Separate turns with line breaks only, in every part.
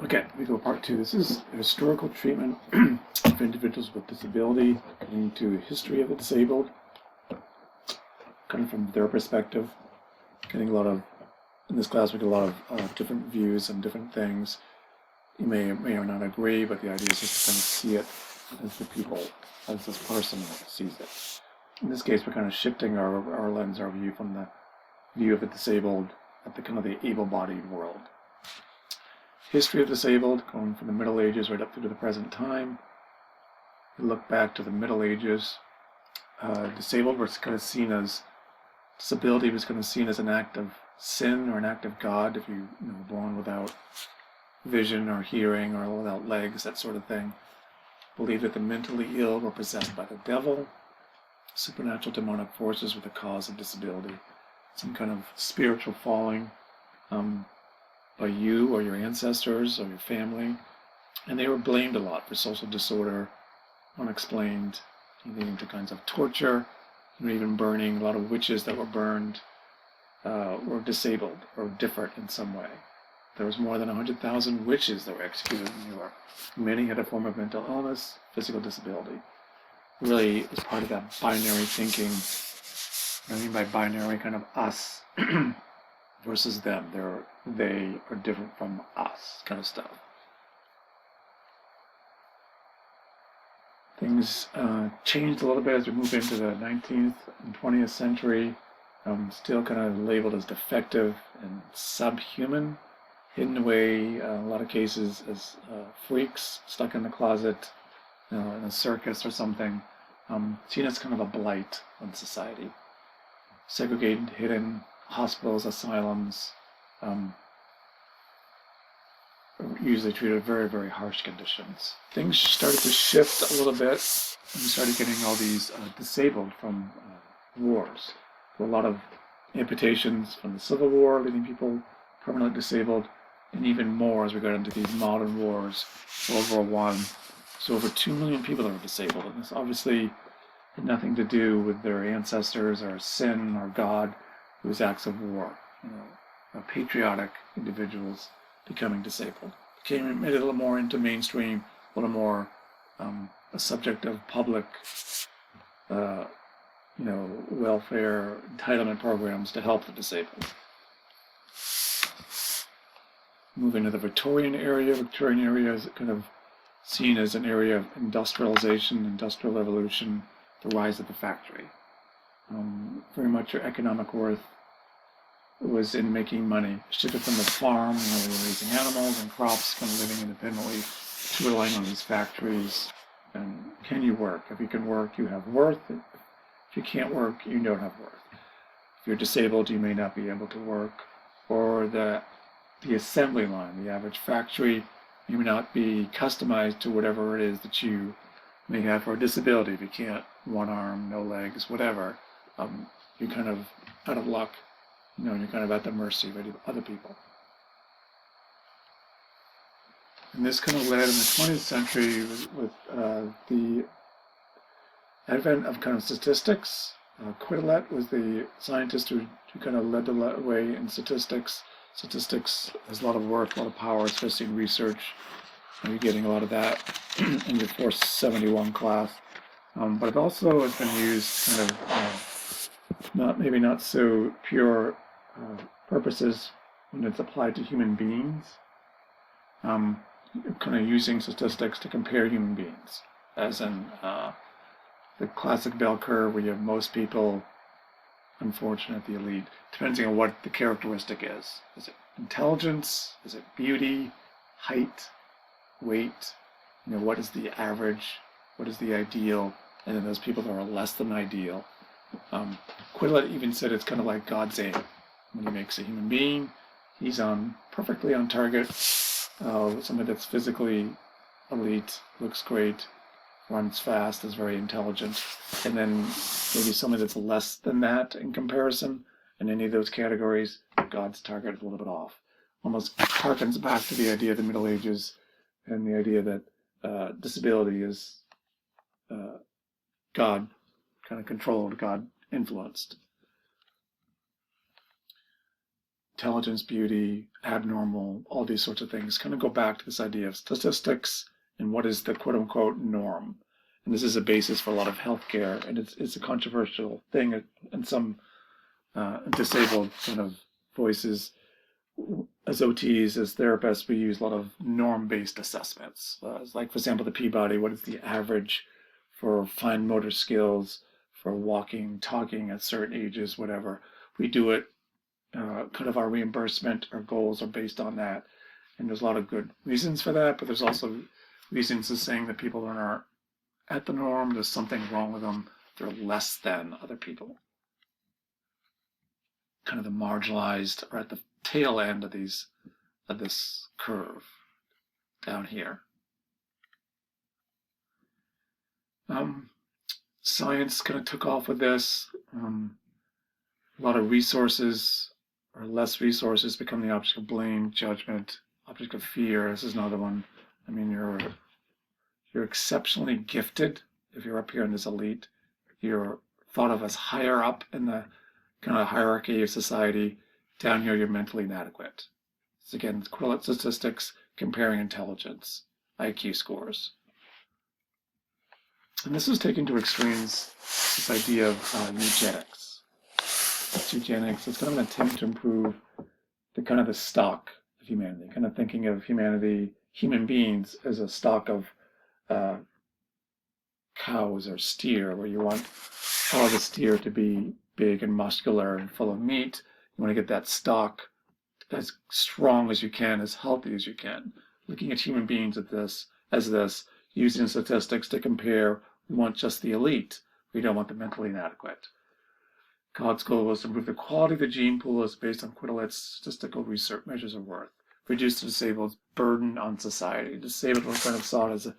Okay, we go part two. This is a historical treatment of individuals with disability, getting into history of the disabled, kind of from their perspective. Getting a lot of, in this class, we get a lot of different views on different things. You may or not agree, but the idea is just to kind of see it as the people, as this person sees it. In this case, we're kind of shifting our lens, our view from the view of the disabled at the kind of the able-bodied world. History of disabled, going from the Middle Ages right up through to the present time. We look back to the Middle Ages. Disabled was kind of seen as, disability was kind of seen as an act of sin or an act of God if you were born without vision or hearing or without legs, that sort of thing. Believed that the mentally ill were possessed by the devil. Supernatural demonic forces were the cause of disability. Some kind of spiritual falling by you or your ancestors or your family. And they were blamed a lot for social disorder, unexplained, leading to kinds of torture, even burning. A lot of witches that were burned were disabled or different in some way. There was more than 100,000 witches that were executed in New York. Many had a form of mental illness, physical disability. Really, it was part of that binary thinking. I mean by binary, kind of us versus them. They are different from us, kind of stuff. Things changed a little bit as we move into the 19th and 20th century. Still kind of labeled as defective and subhuman, hidden away in a lot of cases as freaks stuck in the closet, in a circus or something, seen as kind of a blight on society. Segregated, hidden, hospitals, asylums, usually treated very, very harsh conditions. Things started to shift a little bit, and we started getting all these disabled from wars. A lot of amputations from the Civil War, leaving people permanently disabled, and even more as we got into these modern wars, World War I. So over 2 million people that were disabled, and this obviously had nothing to do with their ancestors or sin or God. It was acts of war, patriotic individuals becoming disabled. Made it a little more into mainstream, a little more a subject of public, welfare entitlement programs to help the disabled. Moving to the Victorian area. Victorian area is kind of seen as an area of industrialization, industrial revolution, the rise of the factory. Very much your economic worth was in making money. Shifted from the farm, raising animals and crops, kind of living independently, to relying on these factories. And can you work? If you can work, you have worth. If you can't work, you don't have worth. If you're disabled, you may not be able to work. Or the assembly line, the average factory, may not be customized to whatever it is that you may have for a disability. If you can't, one arm, no legs, whatever, you're kind of out of luck. You're kind of at the mercy of other people. And this kind of led in the 20th century with the advent of kind of statistics. Quetelet was the scientist who kind of led the way in statistics. Statistics has a lot of work, a lot of power, especially in research. And you're getting a lot of that in your 471 class. But it also has been used kind of not so pure purposes when it's applied to human beings. Kind of using statistics to compare human beings, as in the classic bell curve where you have most people unfortunate, the elite, depending on what the characteristic is. Is it intelligence? Is it beauty? Height? Weight? What is the average? What is the ideal? And then those people that are less than ideal. Quetelet even said it's kind of like God's aim. When he makes a human being, he's perfectly on target. Somebody that's physically elite, looks great, runs fast, is very intelligent, and then maybe somebody that's less than that in comparison in any of those categories, God's target is a little bit off. Almost harkens back to the idea of the Middle Ages and the idea that disability is God kind of controlled, God influenced. intelligence, beauty, abnormal, all these sorts of things kind of go back to this idea of statistics and what is the quote-unquote norm. And this is a basis for a lot of healthcare, and it's a controversial thing in some disabled kind of voices. As OTs, as therapists, we use a lot of norm-based assessments. Like, for example, the Peabody, what is the average for fine motor skills, for walking, talking at certain ages, whatever. We do it, kind of our reimbursement, our goals are based on that. And there's a lot of good reasons for that, but there's also reasons to saying that people that aren't at the norm, there's something wrong with them, they're less than other people. Kind of the marginalized or at the tail end of this curve down here. Science kind of took off with this. A lot of resources or less resources become the object of blame, judgment, object of fear. This is another one. I mean, you're exceptionally gifted if you're up here in this elite. You're thought of as higher up in the kind of hierarchy of society. Down here, you're mentally inadequate. It's again correlate statistics comparing intelligence, IQ scores. And this is taken to extremes, this idea of eugenics. Eugenics is kind of an attempt to improve the stock of humanity, kind of thinking of humanity, human beings, as a stock of cows or steer, where you want all the steer to be big and muscular and full of meat. You want to get that stock as strong as you can, as healthy as you can. Looking at human beings as this, using statistics to compare, we want just the elite. We don't want the mentally inadequate. God's goal was to improve the quality of the gene pool as based on Quetelet's statistical research measures of worth. Reduce the disabled's burden on society. Disabled was kind of saw it as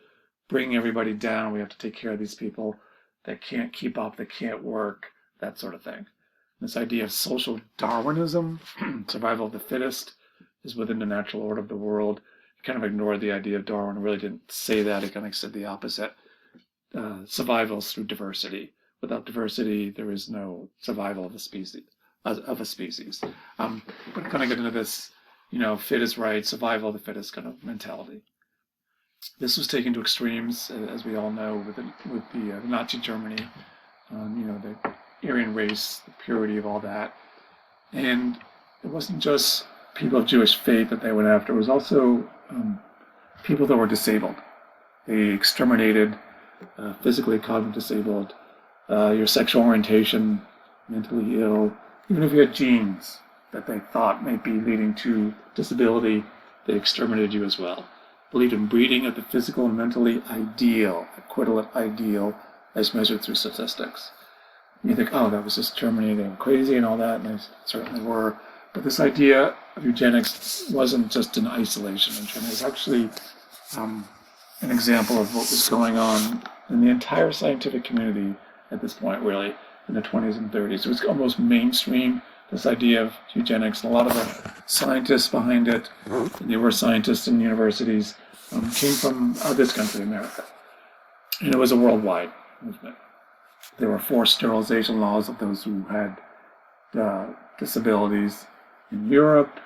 bringing everybody down. We have to take care of these people that can't keep up, that can't work, that sort of thing. This idea of social Darwinism, survival of the fittest, is within the natural order of the world. He kind of ignored the idea of Darwin, really didn't say that. He kind of said the opposite. Survival is through diversity. Without diversity, there is no survival of a species. But kind of get into this, fit is right, survival of the fittest kind of mentality. This was taken to extremes, as we all know, with the Nazi Germany. The Aryan race, the purity of all that. And it wasn't just people of Jewish faith that they went after. It was also people that were disabled. They exterminated physically, cognitively disabled, your sexual orientation, mentally ill. Even if you had genes that they thought might be leading to disability, they exterminated you as well. Believed in breeding of the physical and mentally ideal, equivalent ideal, as measured through statistics. You think, oh, that was just Germany, they were crazy and all that, and they certainly were. But this idea of eugenics wasn't just in isolation in Germany. It was actually an example of what was going on in the entire scientific community at this point, really, in the 20s and 30s. It was almost mainstream, this idea of eugenics, and a lot of the scientists behind it, and they were scientists in universities, came from this country, America. And it was a worldwide movement. There were forced sterilization laws of those who had disabilities in Europe,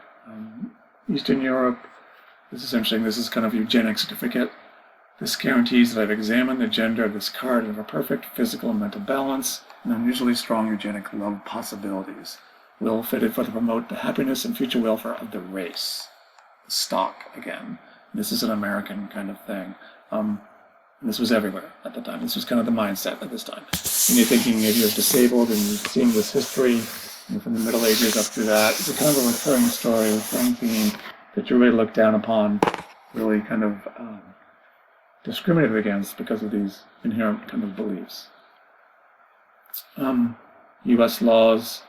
Eastern Europe. This is kind of eugenic certificate. This guarantees that I've examined the gender of this card and have a perfect physical and mental balance and unusually strong eugenic love possibilities. Will fitted for to promote the happiness and future welfare of the race. The stock, again. This is an American kind of thing. This was everywhere at the time. This was kind of the mindset at this time. When you're thinking if you're disabled and you're seeing this history from the Middle Ages up to that, it's a kind of a recurring story, a recurring theme that you really look down upon, really kind of discriminated against because of these inherent kind of beliefs. U.S. laws,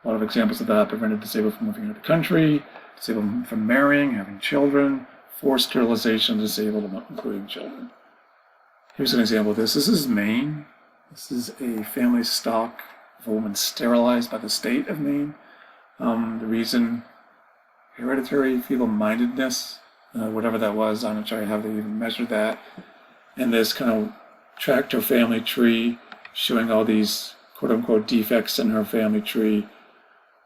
a lot of examples of that: prevented disabled from moving into the country, disabled from marrying, having children, forced sterilization of disabled, including children. Here's an example of this. This is Maine. This is a family stock of a woman sterilized by the state of Maine. The reason, hereditary feeble-mindedness, whatever that was, I'm not sure how they even measured that. And this kind of tracked her family tree, showing all these quote-unquote defects in her family tree.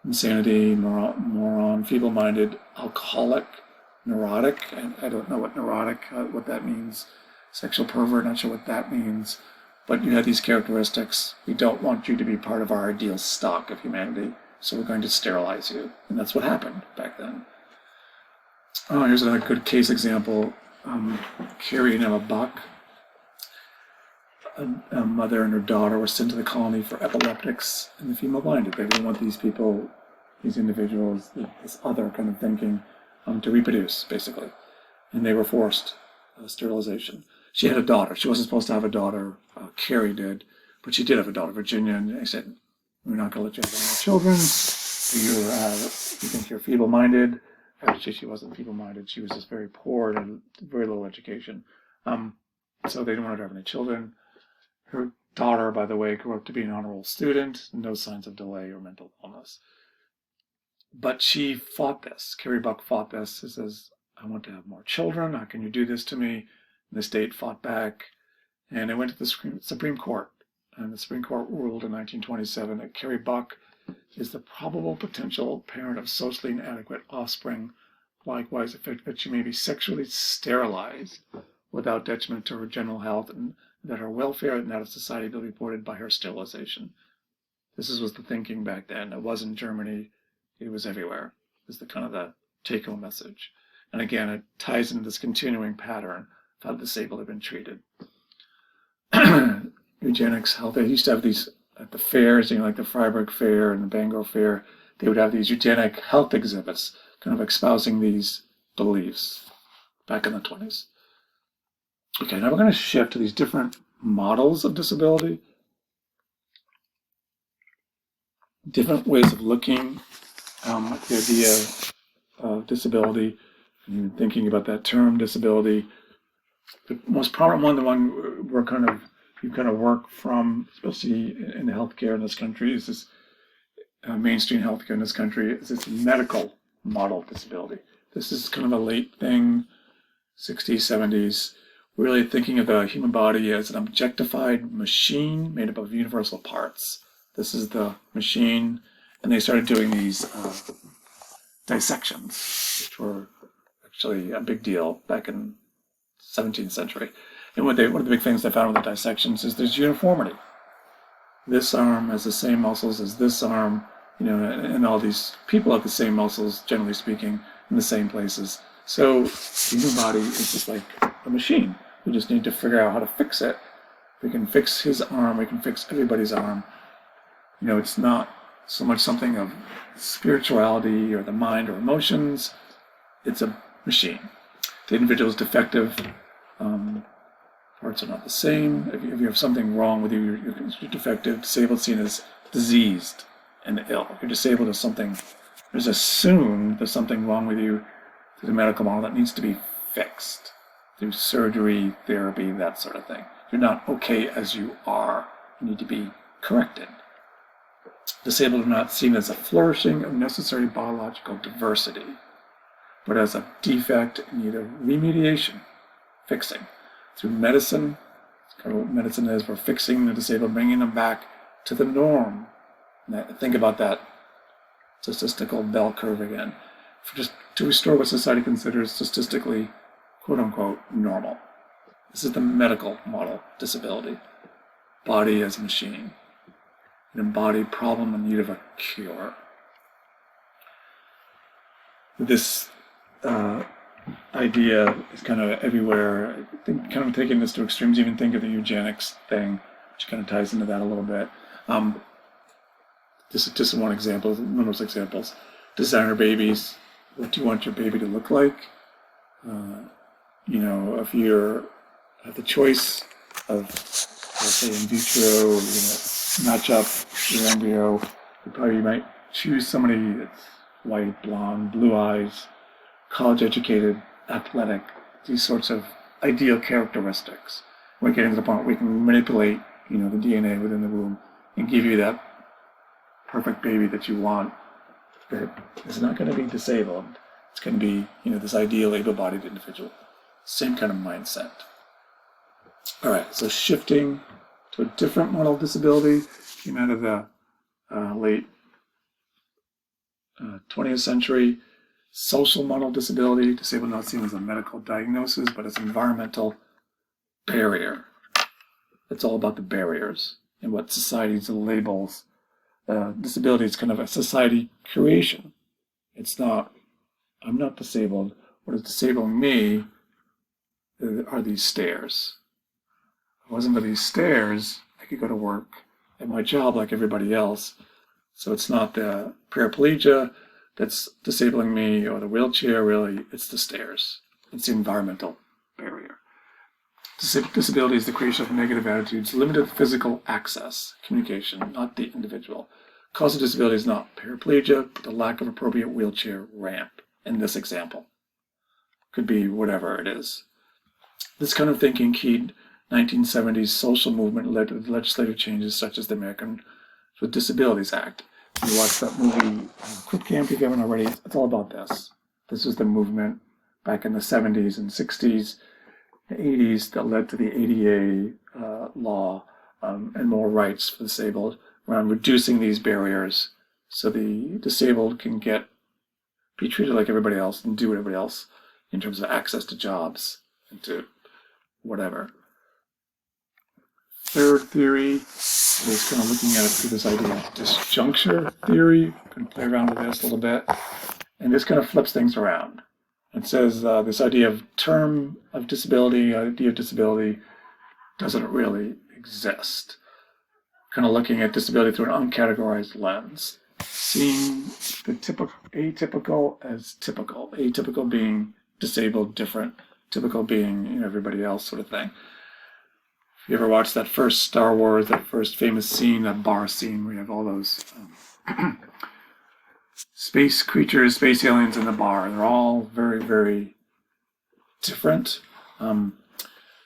insanity, moron, feeble-minded, alcoholic, neurotic, and I don't know what that means, sexual pervert, not sure what that means, but you have these characteristics. We don't want you to be part of our ideal stock of humanity, so we're going to sterilize you. And that's what happened back then. Oh, here's another good case example. Carrie and Emma Buck, a mother and her daughter were sent to the colony for epileptics and the female-minded. They didn't want these people, these individuals, this other kind of thinking, to reproduce, basically. And they were forced sterilization. She had a daughter. She wasn't supposed to have a daughter. Carrie did. But she did have a daughter, Virginia. And they said, we're not going to let you have any children. You think you're feeble-minded. Actually, she wasn't feeble-minded. She was just very poor and very low education. So they didn't want her to have any children. Her daughter, by the way, grew up to be an honor roll student. No signs of delay or mental illness. But she fought this. Carrie Buck fought this. She says, I want to have more children. How can you do this to me? And the state fought back. And it went to the Supreme Court. And the Supreme Court ruled in 1927 that Carrie Buck is the probable potential parent of socially inadequate offspring. Likewise, the fact that she may be sexually sterilized without detriment to her general health, and that her welfare and that of society will be reported by her sterilization. This was the thinking back then. It was in Germany. It was everywhere. Is the kind of the take-home message. And again, it ties into this continuing pattern of how the disabled have been treated. Eugenics, health. They used to have these at the fairs, like the Freiburg Fair and the Bangor Fair. They would have these eugenic health exhibits, kind of espousing these beliefs back in the 20s. Okay, now we're going to shift to these different models of disability, different ways of looking at the idea of disability, and thinking about that term disability. The most prominent one, the one you kind of work from, especially in the healthcare in this country, is this mainstream healthcare in this country, is this medical model of disability. This is kind of a late thing, 60s, 70s. Really thinking of the human body as an objectified machine made up of universal parts. This is the machine, and they started doing these dissections, which were actually a big deal back in 17th century. And one of the big things they found with the dissections is there's uniformity. This arm has the same muscles as this arm, and all these people have the same muscles, generally speaking, in the same places. So the human body is just like a machine. We just need to figure out how to fix it. We can fix his arm. We can fix everybody's arm. It's not so much something of spirituality or the mind or emotions. It's a machine. The individual is defective. Parts are not the same. If you have something wrong with you, you're defective. Disabled, seen as diseased and ill. If you're disabled as something, there's assumed there's something wrong with you through the medical model that needs to be fixed through surgery, therapy, that sort of thing. You're not okay as you are. You need to be corrected. Disabled are not seen as a flourishing of necessary biological diversity, but as a defect in need of remediation, fixing. Through medicine, that's kind of what medicine is, we're fixing the disabled, bringing them back to the norm. Think about that statistical bell curve again. Just to restore what society considers statistically, quote-unquote, normal. This is the medical model disability. Body as a machine. An embodied problem in need of a cure. This idea is kind of everywhere. I think kind of taking this to extremes, even think of the eugenics thing, which kind of ties into that a little bit. Just one example, one of those examples. Designer babies. What do you want your baby to look like? If you have the choice of, let's say, in vitro, match up your embryo, you might choose somebody that's white, blonde, blue eyes, college-educated, athletic, these sorts of ideal characteristics. We're getting to the point where we can manipulate, the DNA within the womb and give you that perfect baby that you want. That is not going to be disabled. It's going to be, this ideal able-bodied individual. Same kind of mindset. All right, so shifting to a different model of disability came out of the late 20th century. Social model disability, disabled not seen as a medical diagnosis, but as an environmental barrier. It's all about the barriers and what society labels disability. Is kind of a society creation. It's not, I'm not disabled. What is disabling me are these stairs. If it wasn't for these stairs, I could go to work at my job like everybody else. So it's not the paraplegia that's disabling me or the wheelchair, really. It's the stairs. It's the environmental barrier. Disability is the creation of negative attitudes, limited physical access, communication, not the individual. Cause of disability is not paraplegia, but the lack of appropriate wheelchair ramp in this example. Could be whatever it is. This kind of thinking keyed 1970s social movement led to legislative changes such as the Americans with Disabilities Act. You watch that movie, Quick Camp, if you haven't already. It's all about this. This is the movement back in the 70s and 60s, 80s that led to the ADA law and more rights for disabled around reducing these barriers so the disabled can be treated like everybody else and do what everybody else in terms of access to jobs and to whatever. Third theory is kind of looking at it through this idea of disjuncture theory. You can play around with this a little bit. And this kind of flips things around. It says this idea of disability doesn't really exist. Kind of looking at disability through an uncategorized lens. Seeing the atypical as typical. Atypical being disabled, different. Typical being everybody else sort of thing. If you ever watched that first Star Wars, that first famous scene, that bar scene where you have all those space creatures, space aliens in the bar. They're all very, very different.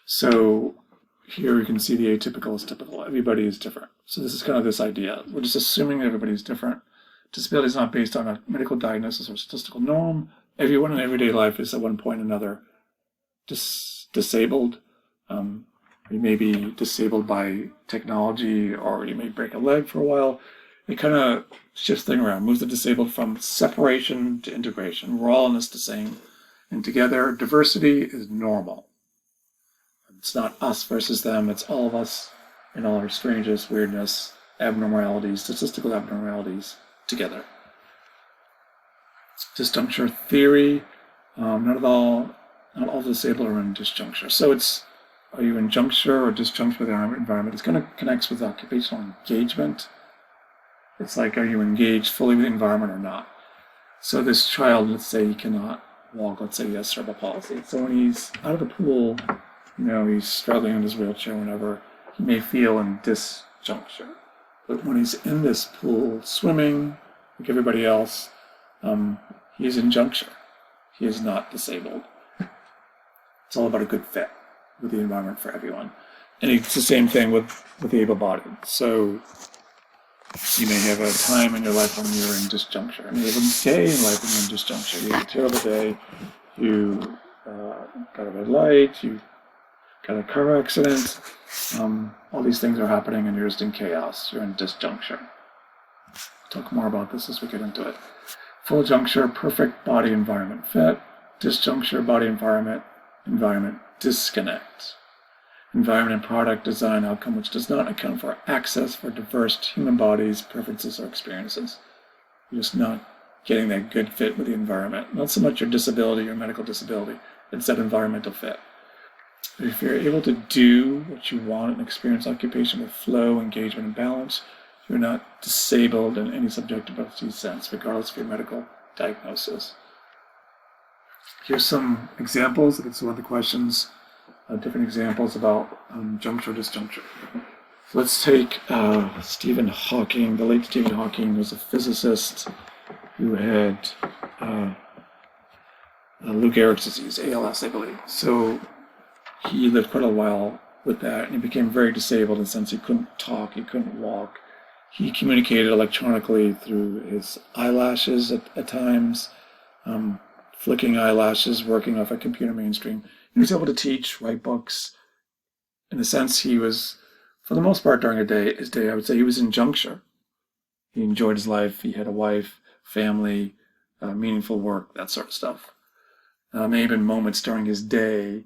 So here you can see the atypical is typical. Everybody is different. So this is kind of this idea. We're just assuming everybody's different. Disability is not based on a medical diagnosis or statistical norm. Everyone in everyday life is at one point or another disabled. You may be disabled by technology, or you may break a leg for a while. It kind of shifts things around, moves the disabled from separation to integration. We're all in this the same. And together, diversity is normal. It's not us versus them. It's all of us in all our strangeness, weirdness, abnormalities, statistical abnormalities together. Disjuncture theory. Not all disabled are in disjuncture. So are you in juncture or disjuncture with the environment? It's going to connect with occupational engagement. It's like, are you engaged fully with the environment or not? So this child, let's say he cannot walk, let's say he has cerebral palsy. So when he's out of the pool, he's struggling in his wheelchair, whenever, he may feel in disjuncture. But when he's in this pool swimming, like everybody else, he is in juncture. He is not disabled. It's all about a good fit with the environment for everyone. And it's the same thing with the able-bodied. So you may have a time in your life when you're in disjuncture. And you have a day in life when you're in disjuncture. You have a terrible day. You got a red light. You got a car accident. All these things are happening and you're just in chaos. You're in disjuncture. We'll talk more about this as we get into it. Full juncture, perfect body environment fit. Disjuncture, body environment disconnect. Environment and product design outcome which does not account for access for diverse human bodies, preferences, or experiences. You're just not getting that good fit with the environment. Not so much your disability or medical disability, it's that environmental fit. If you're able to do what you want and experience occupation with flow, engagement, and balance, you're not disabled in any subjectivity sense, regardless of your medical diagnosis. Here's some examples. Look at some other questions, different examples about juncture, disjuncture. So let's take Stephen Hawking. The late Stephen Hawking was a physicist who had Lou Gehrig's disease, ALS, I believe. So he lived quite a while with that, and he became very disabled in the sense he couldn't talk, he couldn't walk. He communicated electronically through his eyelashes at times, flicking eyelashes, working off a computer mainstream. He was able to teach, write books. In a sense, he was, for the most part during his day, I would say he was in juncture. He enjoyed his life. He had a wife, family, meaningful work, that sort of stuff. Maybe in moments during his day,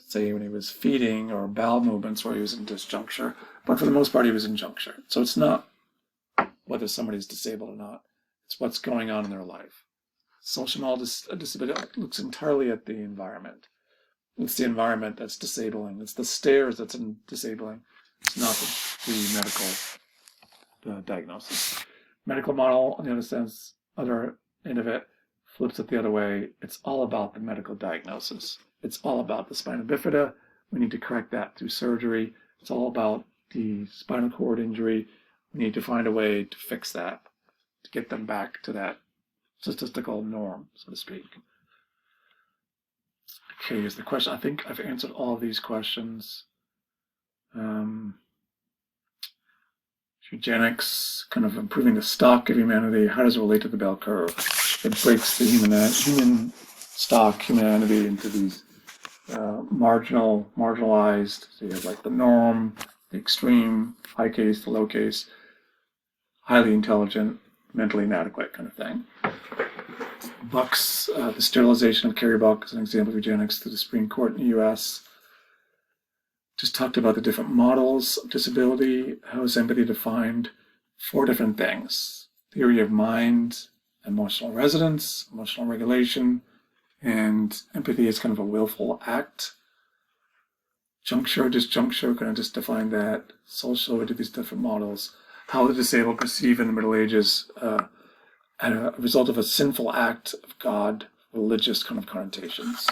say when he was feeding, or bowel movements where he was in disjuncture, but for the most part he was in juncture. So it's not whether somebody's disabled or not, it's what's going on in their life. Social disability looks entirely at the environment. It's the environment that's disabling. It's the stairs that's disabling. It's not the medical diagnosis. Medical model, on the other end of it, flips it the other way. It's all about the medical diagnosis. It's all about the spina bifida. We need to correct that through surgery. It's all about the spinal cord injury. We need to find a way to fix that, to get them back to that statistical norm, so to speak. Okay, here's the question. I think I've answered all of these questions. Eugenics, kind of improving the stock of humanity. How does it relate to the bell curve? It breaks the human stock, humanity, into these marginalized. So you have like the norm, the extreme, high case, the low case, highly intelligent, mentally inadequate kind of thing. Buck's, the sterilization of Carrie Buck is an example of eugenics through the Supreme Court in the U.S. Just talked about the different models of disability. How is empathy defined? 4 different things: theory of mind, emotional resonance, emotional regulation, and empathy is kind of a willful act. Juncture, disjuncture, kind of just define that. Social, we do these different models. How the disabled perceive in the Middle Ages as a result of a sinful act of God, religious kind of connotations.